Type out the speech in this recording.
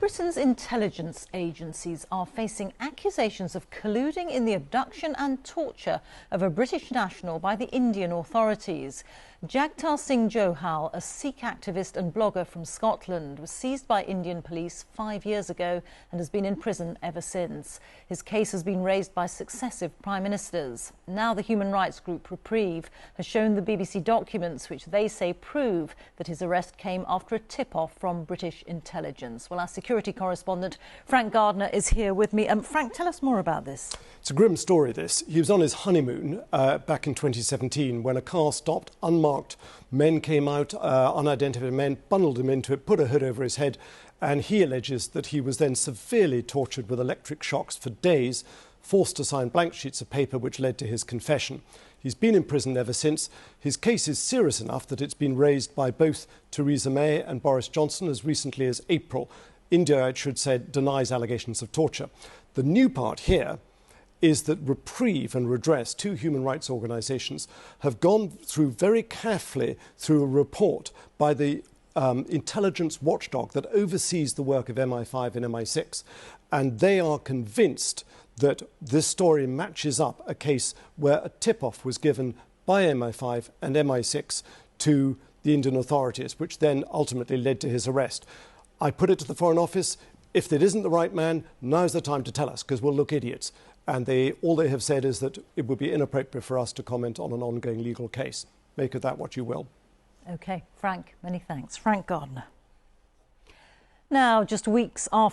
Britain's intelligence agencies are facing accusations of colluding in the abduction and torture of a British national by the Indian authorities. Jagtar Singh, a Sikh activist and blogger from Scotland, was seized by Indian police 5 years ago and has been in prison ever since. His case has been raised by successive prime ministers. Now the human rights group Reprieve has shown the BBC documents which they say prove that his arrest came after a tip-off from British intelligence. Well, our security correspondent Frank Gardner is here with me. Frank, tell us more about this. It's a grim story, this. He was on his honeymoon back in 2017 when a car stopped unmarked. Men came out, unidentified men, bundled him into it, put a hood over his head, and he alleges that he was then severely tortured with electric shocks for days, forced to sign blank sheets of paper which led to his confession. He's been in prison ever since. His case is serious enough that it's been raised by both Theresa May and Boris Johnson as recently as April. India, it should say, denies allegations of torture. The new part here is that Reprieve and Redress, two human rights organisations, have gone through very carefully through a report by the intelligence watchdog that oversees the work of MI5 and MI6. And they are convinced that this story matches up a case where a tip-off was given by MI5 and MI6 to the Indian authorities, which then ultimately led to his arrest. I put it to the Foreign Office, if it isn't the right man, now's the time to tell us, because we'll look idiots. And all they have said is that it would be inappropriate for us to comment on an ongoing legal case. Make of that what you will. OK, Frank, many thanks. Frank Gardner. Now, just weeks after